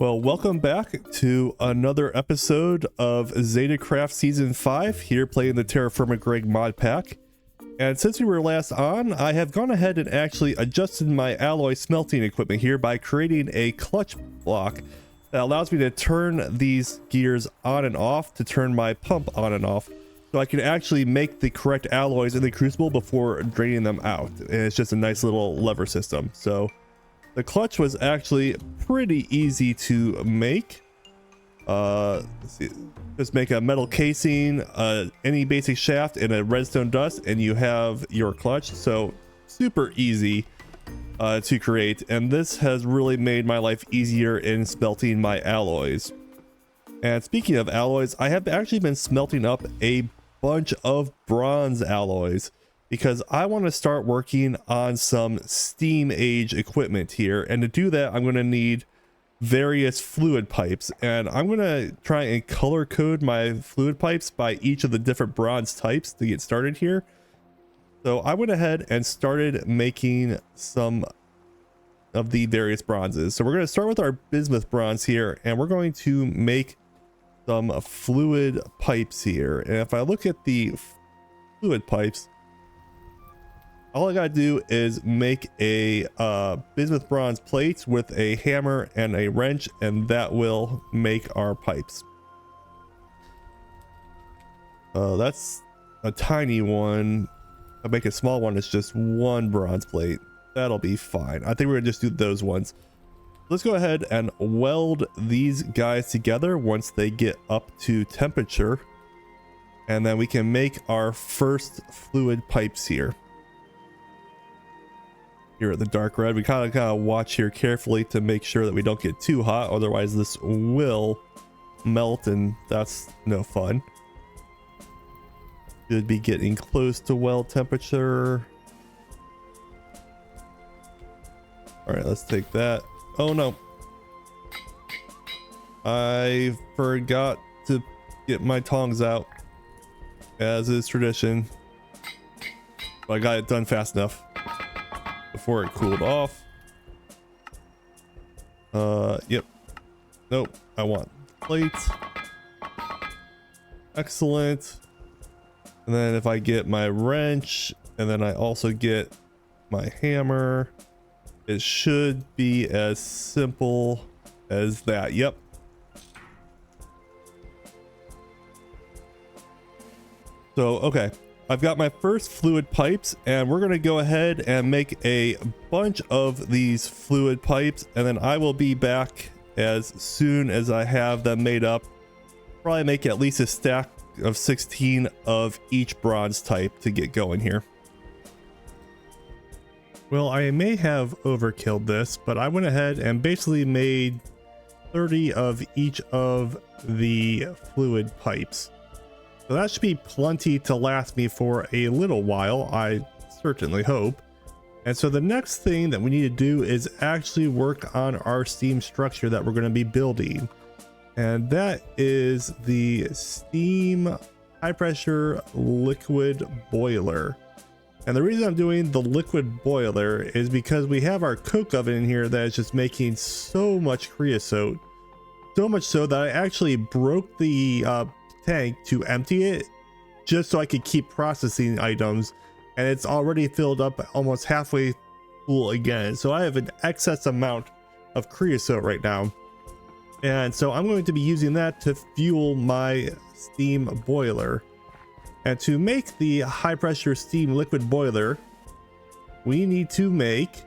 Well, welcome back to another episode of ZetaCraft Season 5, here playing the TerraFirmaGreg mod pack. And since we were last on, I have gone ahead and actually adjusted my alloy smelting equipment here by creating a clutch block that allows me to turn these gears on and off to turn my pump on and off, so I can actually make the correct alloys in the crucible before draining them out. And it's just a nice little lever system. So the clutch was actually pretty easy to make. Let's see. Just make a metal casing, any basic shaft, and a redstone dust, and you have your clutch. So super easy to create, and this has really made my life easier in smelting my alloys. And speaking of alloys, I have actually been smelting up a bunch of bronze alloys, because I want to start working on some steam age equipment here. And to do that, I'm going to need various fluid pipes, and I'm going to try and color code my fluid pipes by each of the different bronze types to get started here. So I went ahead and started making some of the various bronzes. So we're going to start with our bismuth bronze here, and we're going to make some fluid pipes here. And if I look at the fluid pipes, all I gotta do is make a bismuth bronze plate with a hammer and a wrench, and that will make our pipes. That's a tiny one. If I make a small one, it's just one bronze plate. That'll be fine. I think we're gonna just do those ones. Let's go ahead and weld these guys together once they get up to temperature, and then we can make our first fluid pipes here. Here at the dark red, we kind of watch here carefully to make sure that we don't get too hot, otherwise this will melt, and that's no fun. Should be getting close to weld temperature. All right, let's take that. Oh no, I forgot to get my tongs out, as is tradition, but I got it done fast enough before it cooled off. Yep. Nope. I want plates. Excellent. And then if I get my wrench, and then I also get my hammer, it should be as simple as that. Yep. So, okay. I've got my first fluid pipes, and we're going to go ahead and make a bunch of these fluid pipes, and then I will be back as soon as I have them made up. Probably make at least a stack of 16 of each bronze type to get going here. Well, I may have overkilled this, but I went ahead and basically made 30 of each of the fluid pipes. So that should be plenty to last me for a little while, I certainly hope. And so the next thing that we need to do is actually work on our steam structure that we're going to be building. And that is the steam high pressure liquid boiler. And the reason I'm doing the liquid boiler is because we have our coke oven in here that is just making so much creosote. So much so that I actually broke the tank to empty it just so I could keep processing items, and it's already filled up almost halfway full again. So I have an excess amount of creosote right now, and so I'm going to be using that to fuel my steam boiler. And to make the high pressure steam liquid boiler, we need to make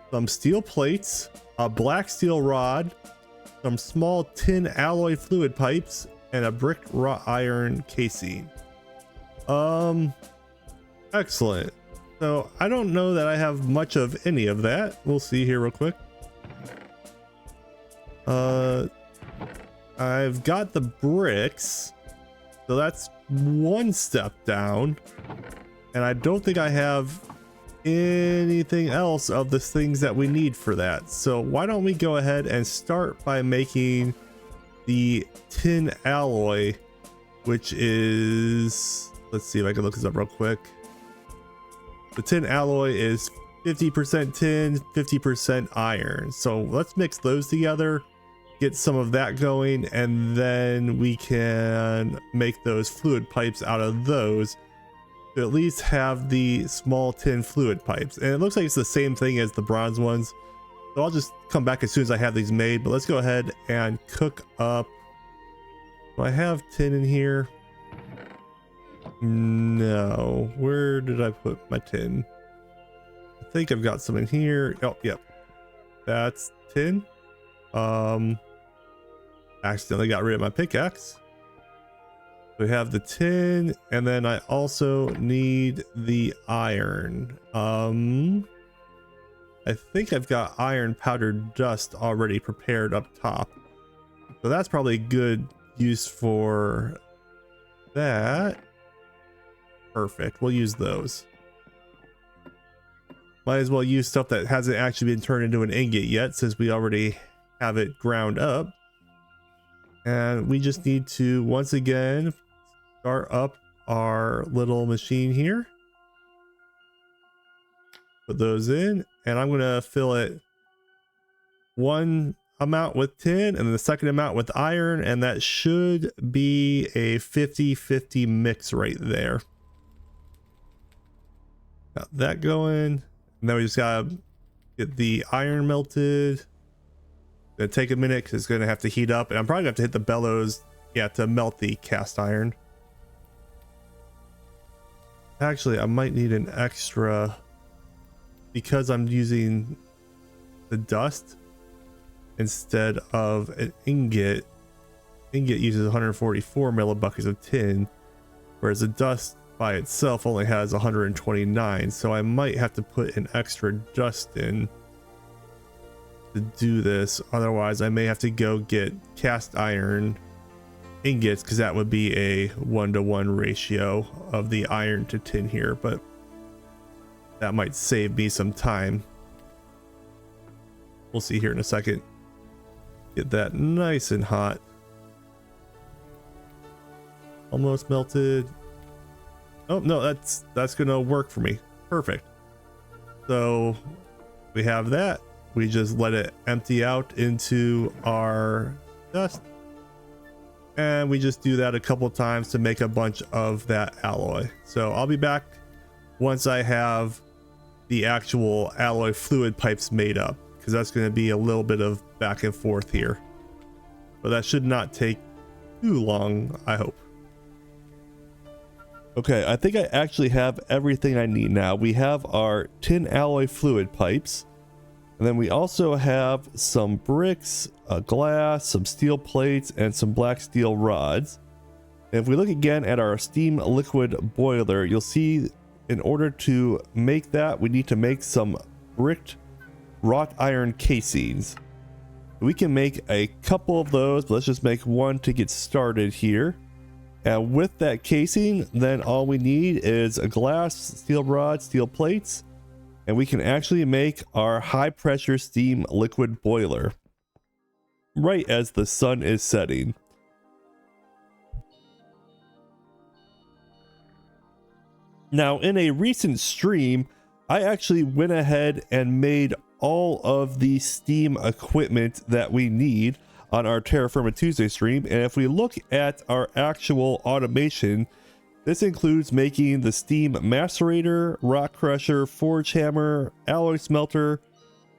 some steel plates, a black steel rod, some small tin alloy fluid pipes, and a brick wrought iron casing. Excellent. So I don't know that I have much of any of that. We'll see here real quick. I've got the bricks, so that's one step down, and I don't think I have anything else of the things that we need for that. So why don't we go ahead and start by making the tin alloy, which is, let's see if I can look this up real quick. The tin alloy is 50% tin, 50% iron. So let's mix those together get some of that going, and then we can make those fluid pipes out of those to at least have the small tin fluid pipes. And it looks like it's the same thing as the bronze ones, so I'll just come back as soon as I have these made. But let's go ahead and cook up. Do I have tin in here? No. Where did I put my tin? I think I've got some in here. Oh, yep. That's tin. Accidentally got rid of my pickaxe. We have the tin, and then I also need the iron. I think I've got iron powdered dust already prepared up top, so that's probably good use for that. Perfect, we'll use those. Might as well use stuff that hasn't actually been turned into an ingot yet, since we already have it ground up. And we just need to once again start up our little machine here. Put those in, and I'm gonna fill it one amount with tin and then the second amount with iron, and that should be a 50-50 mix right there. Got that going, and then we just gotta get the iron melted. Gonna take a minute because it's gonna have to heat up, and I'm probably gonna have to hit the bellows, yeah, to melt the cast iron. Actually, I might need an extra because I'm using the dust instead of an ingot. Ingot uses 144 millibuckets of tin, whereas the dust by itself only has 129. So I might have to put an extra dust in to do this. Otherwise, I may have to go get cast iron ingots, because that would be a 1-to-1 ratio of the iron to tin here, but that might save me some time. We'll see here in a second. Get that nice and hot. Almost melted. Oh no, that's gonna work for me. Perfect. So we have that. We just let it empty out into our dust, and we just do that a couple times to make a bunch of that alloy. So I'll be back once I have the actual alloy fluid pipes made up, because that's going to be a little bit of back and forth here, but that should not take too long, I hope. Okay, I think I actually have everything I need now. We have our tin alloy fluid pipes, and then we also have some bricks, glass, some steel plates, and some black steel rods. And if we look again at our steam liquid boiler, you'll see in order to make that, we need to make some bricked wrought iron casings. We can make a couple of those, but let's just make one to get started here. And with that casing, then all we need is a glass, steel rod, steel plates, and we can actually make our high pressure steam liquid boiler right as the sun is setting. Now, in a recent stream, I actually went ahead and made all of the steam equipment that we need on our Terra Firma Tuesday stream. And if we look at our actual automation, this includes making the steam macerator, rock crusher, forge hammer, alloy smelter,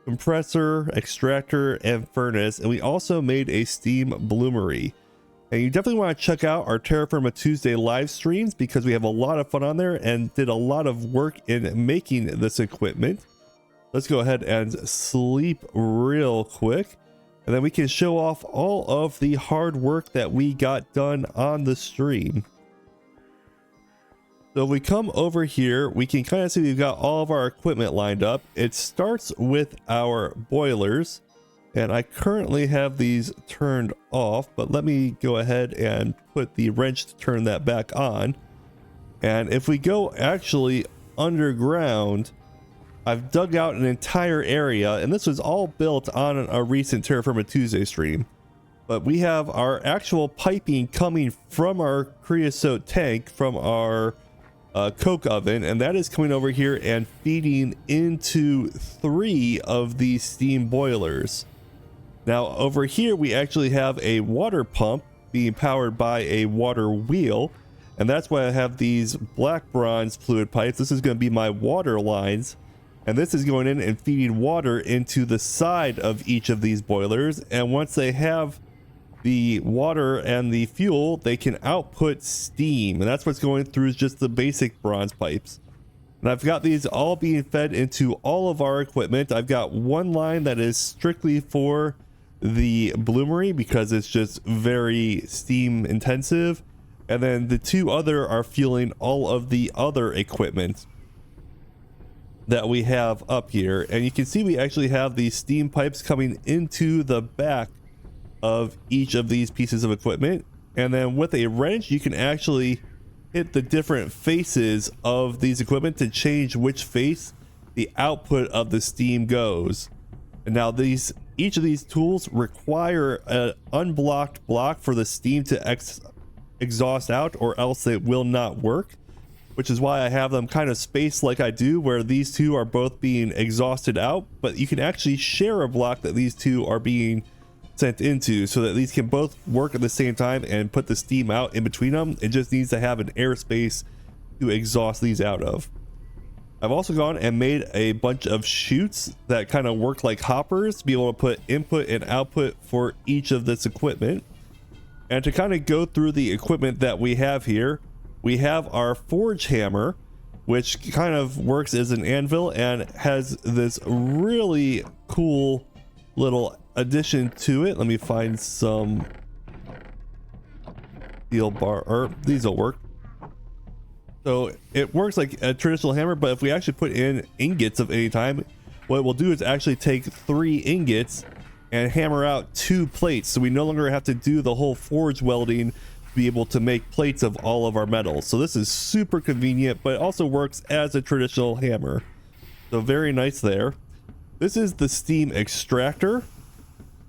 compressor, extractor, and furnace. And we also made a steam bloomery. And you definitely want to check out our Terra Firma Tuesday live streams, because we have a lot of fun on there and did a lot of work in making this equipment. Let's go ahead and sleep real quick, and then we can show off all of the hard work that we got done on the stream. So if we come over here, we can kind of see we've got all of our equipment lined up. It starts with our boilers, and I currently have these turned off, but let me go ahead and put the wrench to turn that back on. And if we go actually underground, I've dug out an entire area, and this was all built on a recent Terra Firma Tuesday stream. But we have our actual piping coming from our creosote tank from our coke oven, and that is coming over here and feeding into 3 of these steam boilers. Now over here we actually have a water pump being powered by a water wheel, and that's why I have these black bronze fluid pipes. This is going to be my water lines, and this is going in and feeding water into the side of each of these boilers, and once they have the water and the fuel, they can output steam, and that's what's going through just the basic bronze pipes. And I've got these all being fed into all of our equipment. I've got one line that is strictly for the bloomery because it's just very steam intensive, and then the two other are fueling all of the other equipment that we have up here. And you can see we actually have these steam pipes coming into the back of each of these pieces of equipment, and then with a wrench you can actually hit the different faces of these equipment to change which face the output of the steam goes. And now each of these tools require an unblocked block for the steam to exhaust out, or else it will not work, which is why I have them kind of spaced like I do, where these two are both being exhausted out, but you can actually share a block that these two are being sent into, so that these can both work at the same time and put the steam out in between them. It just needs to have an airspace to exhaust these out of. I've also gone and made a bunch of chutes that kind of work like hoppers to be able to put input and output for each of this equipment. And to kind of go through the equipment that we have here, we have our forge hammer, which kind of works as an anvil and has this really cool little addition to it. Let me find some steel bar, or these will work. So it works like a traditional hammer, but if we actually put in ingots of any time, what it will do is actually take 3 ingots and hammer out 2 plates, so we no longer have to do the whole forge welding to be able to make plates of all of our metals. So this is super convenient, but it also works as a traditional hammer, so very nice there. This is the steam extractor.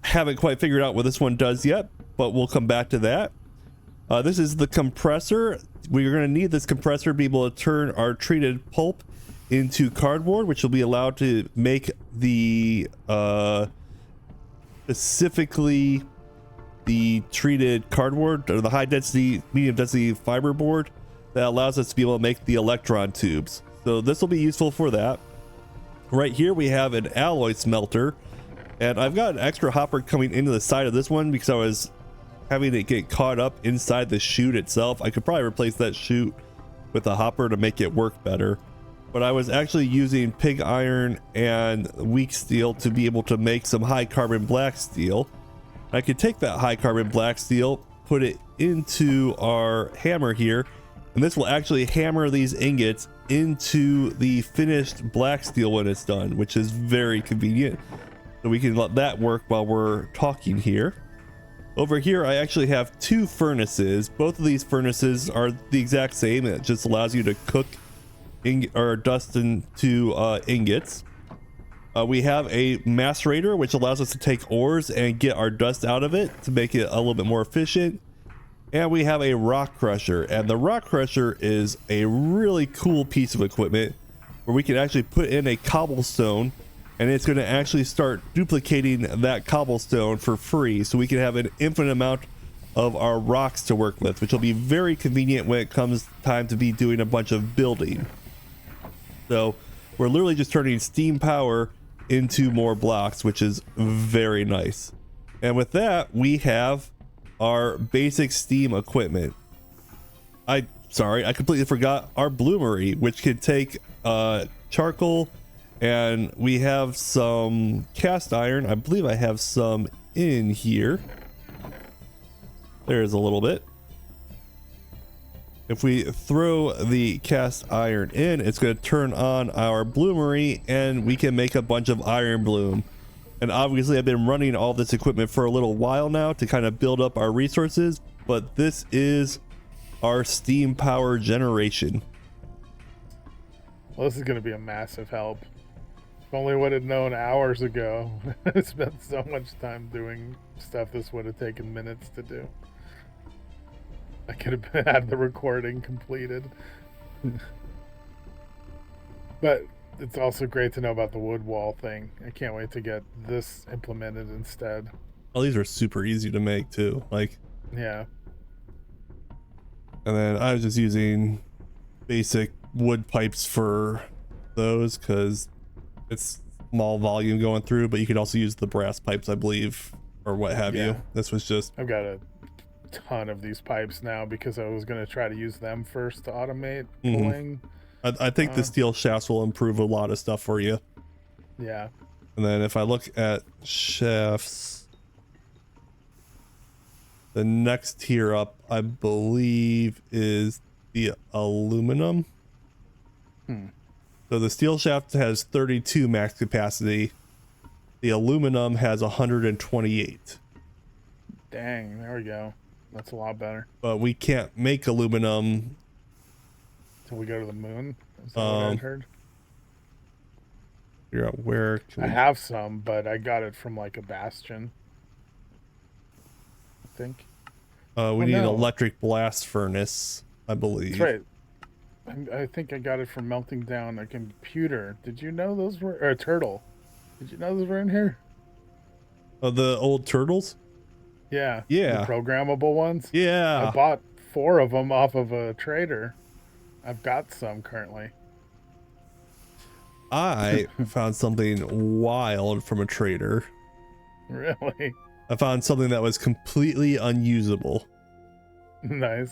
Haven't quite figured out what this one does yet, but we'll come back to that. This is the compressor. We're going to need this compressor to be able to turn our treated pulp into cardboard, which will be allowed to make the specifically the treated cardboard, or the high density, medium density fiber board that allows us to be able to make the electron tubes. So this will be useful for that. Right here we have an alloy smelter, and I've got an extra hopper coming into the side of this one because I was having it get caught up inside the chute itself. I could probably replace that chute with a hopper to make it work better, but I was actually using pig iron and weak steel to be able to make some high carbon black steel. I could take that high carbon black steel, put it into our hammer here, and this will actually hammer these ingots into the finished black steel when it's done, which is very convenient. So we can let that work while we're talking here. Over here I actually have 2 furnaces. Both of these furnaces are the exact same. It just allows you to cook or dust into ingots. We have a macerator, which allows us to take ores and get our dust out of it to make it a little bit more efficient. And we have a rock crusher, and the rock crusher is a really cool piece of equipment where we can actually put in a cobblestone, and it's going to actually start duplicating that cobblestone for free, so we can have an infinite amount of our rocks to work with, which will be very convenient when it comes time to be doing a bunch of building. So we're literally just turning steam power into more blocks, which is very nice. And with that, we have our basic steam equipment. Sorry, I completely forgot our bloomery, which can take charcoal, and we have some cast iron. I believe I have some in here. There's a little bit. If we throw the cast iron in, it's going to turn on our bloomery, and we can make a bunch of iron bloom. And obviously I've been running all this equipment for a little while now to kind of build up our resources, but this is our steam power generation. Well, this is going to be a massive help. If only would have known hours ago. I spent so much time doing stuff this would have taken minutes to do. I could have had the recording completed. But it's also great to know about the wood wall thing. I can't wait to get this implemented instead. Oh, these are super easy to make too. Like, Yeah. and then I was just using basic wood pipes for those because it's small volume going through, but you could also use the brass pipes, I believe, or what have Yeah. you. This was just, I've got a ton of these pipes now because I was going to try to use them first to automate pulling. I think the steel shafts will improve a lot of stuff for you. Yeah. And then if I look at shafts, the next tier up, I believe, is the aluminum. So the steel shaft has 32 max capacity. The aluminum has 128. Dang, there we go. That's a lot better. But we can't make aluminum. Till we go to the moon? Is that what I heard? Figure out where. I have some, but I got it from like a bastion, I think. We need an electric blast furnace, I believe. That's right. I think I got it from melting down a computer. Did you know those were... Or a turtle. Did you know those were in here? The old turtles? Yeah. Yeah. The programmable ones? Yeah. I bought 4 of them off of a trader. I've got some currently. I found something wild from a trader. Really? I found something that was completely unusable. Nice.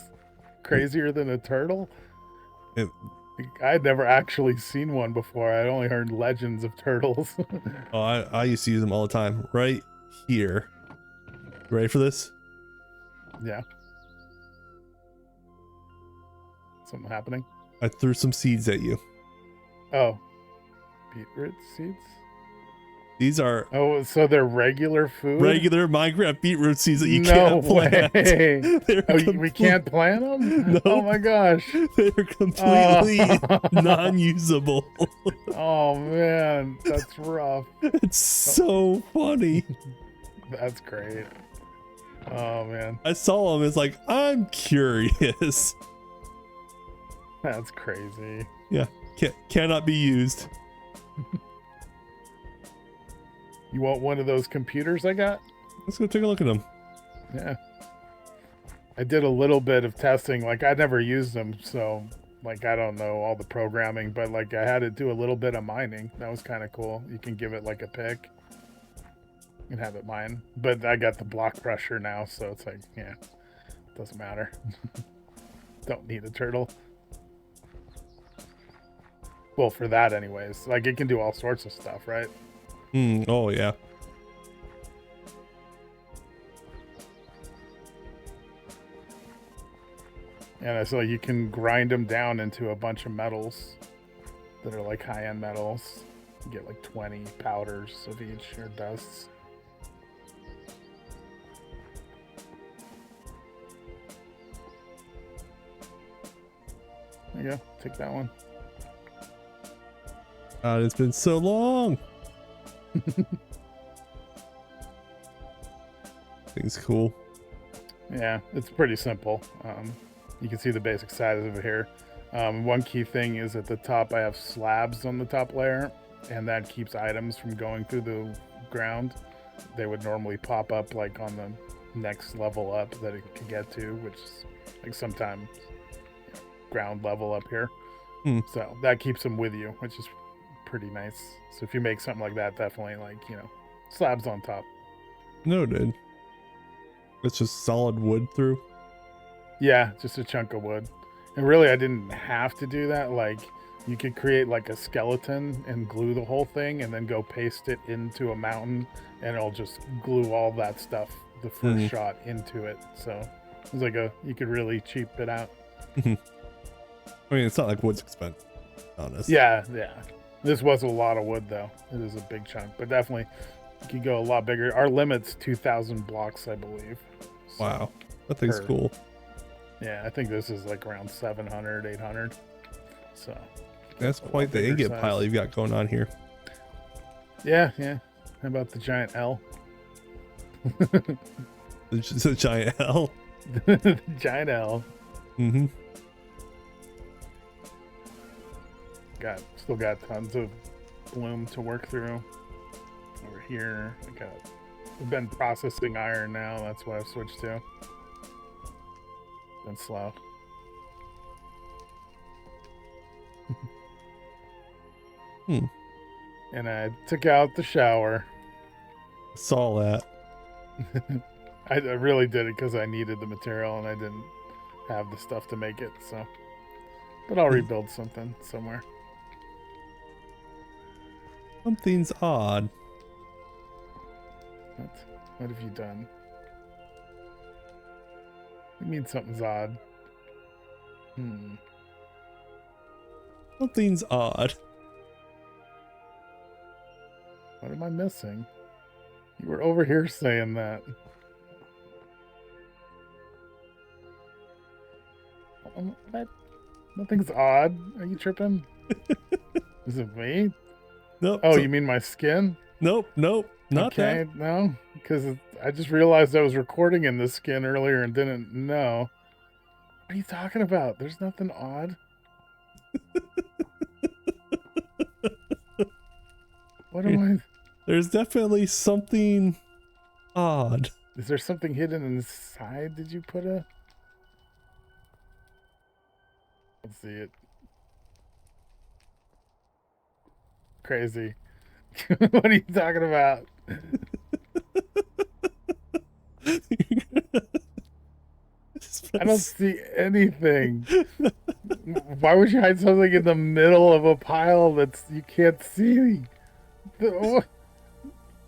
Crazier than a turtle? It, I'd never actually seen one before. I'd only heard legends of turtles. oh, I used to use them all the time. Right here. Ready for this? Yeah. Something happening? I threw some seeds at you. Oh. Beetroot seeds? These are Oh, so they're regular food? regular Minecraft beetroot seeds that you No can't plant. way. Oh, we can't plant them? No. Oh my gosh. They're completely non-usable. Oh man, that's rough. It's so funny. That's great. Oh man, I saw them. It's like, I'm curious. that's crazy. Yeah, cannot be used. You want one of those computers I got? Let's go take a look at them. Yeah. I did a little bit of testing. Like, I never used them, so, like, I don't know all the programming, but, like, I had to do a little bit of mining. That was kind of cool. You can give it, like, a pick and have it mine. But I got the block crusher now, so it's like, yeah, doesn't matter. Don't need a turtle. Well, for that anyways. Like, it can do all sorts of stuff, right? Oh, yeah. And so you can grind them down into a bunch of metals that are like high-end metals. You get like 20 powders of each, or dusts. There you go. Take that one. It's been so long. Thing's cool. Yeah, it's pretty simple. You can see the basic size of it here. One key thing is at the top I have slabs on the top layer, and that keeps items from going through the ground. They would normally pop up like on the next level up that it can get to, which is like sometimes ground level up here. So that keeps them with you, which is pretty nice. So if you make something like that, definitely like, slabs on top. No, dude. It's just solid wood through. Yeah, just a chunk of wood. And really, I didn't have to do that. Like, you could create like a skeleton and glue the whole thing and then go paste it into a mountain, and it'll just glue all that stuff, the first shot, into it. So it was like you could really cheap it out. I mean, it's not like wood's expensive, honest. Yeah. This was a lot of wood, though. It is a big chunk, but definitely you could go a lot bigger. Our limit's 2,000 blocks, I believe. So, wow, that thing's cool. Yeah, I think this is like around 700, 800. So that's quite the ingot pile you've got going on here. Yeah. How about the giant L? It's a giant L. Giant L. Mm-hmm. Got Still got tons of bloom to work through. Over here, I've been processing iron now. That's what I've switched to. Been slow. And I took out the shower. Saw that. I really did it because I needed the material and I didn't have the stuff to make it. So, but I'll rebuild something somewhere. Something's odd. What have you done? What do you mean something's odd? Something's odd. What am I missing? You were over here saying that. What? Nothing's odd. Are you tripping? Is it me? Nope. Oh, you mean my skin? Nope. Not okay, that. No, because I just realized I was recording in this skin earlier and didn't know. What are you talking about? There's nothing odd. What am I? There's definitely something odd. Is there something hidden inside? Did you put a... Let's see it. Crazy. What are you talking about? I don't see anything. Why would you hide something in the middle of a pile that's you can't see?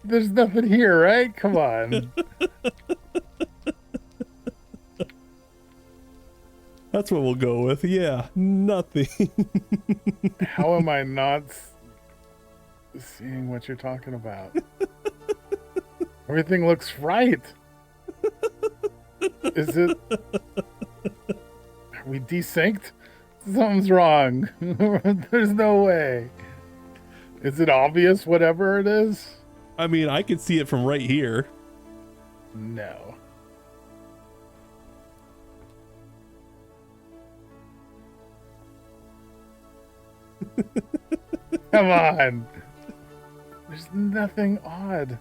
There's nothing here, right? Come on. That's what we'll go with. Yeah, nothing. How am I not seeing what you're talking about? Everything looks right. Is it... Are we desynced? Something's wrong. There's no way. Is it obvious, whatever it is? I mean, I can see it from right here. No. Come on. There's nothing odd.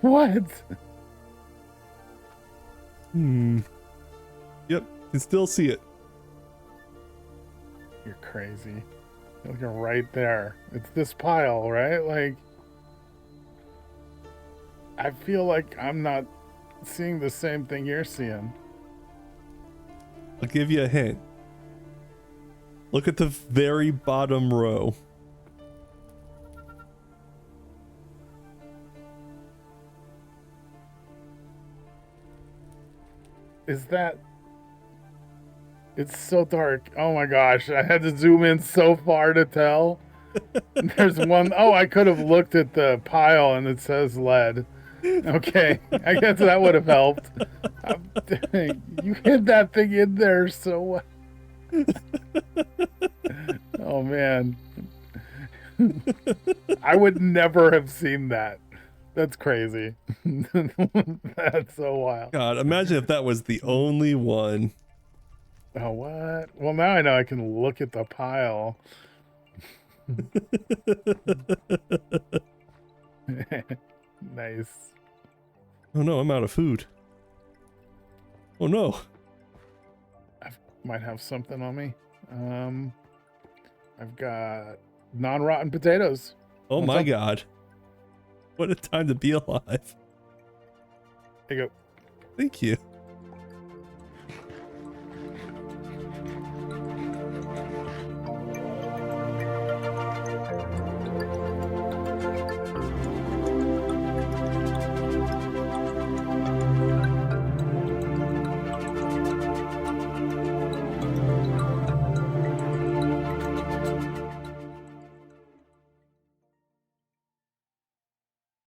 What? Yep, can still see it. You're crazy. You're looking right there. It's this pile, right? Like, I feel like I'm not seeing the same thing you're seeing. I'll give you a hint. Look at the very bottom row. Is that... It's so dark. Oh my gosh, I had to zoom in so far to tell. There's one... Oh, I could have looked at the pile and it says lead. Okay, I guess that would have helped. You hid that thing in there so well. Oh man. I would never have seen that. That's crazy. That's so wild. God, imagine if that was the only one. Oh, what? Well, now I know I can look at the pile. Nice. Oh no, I'm out of food. Oh no. I might have something on me. I've got non-rotten potatoes. Oh my God. What a time to be alive. There you go. Thank you.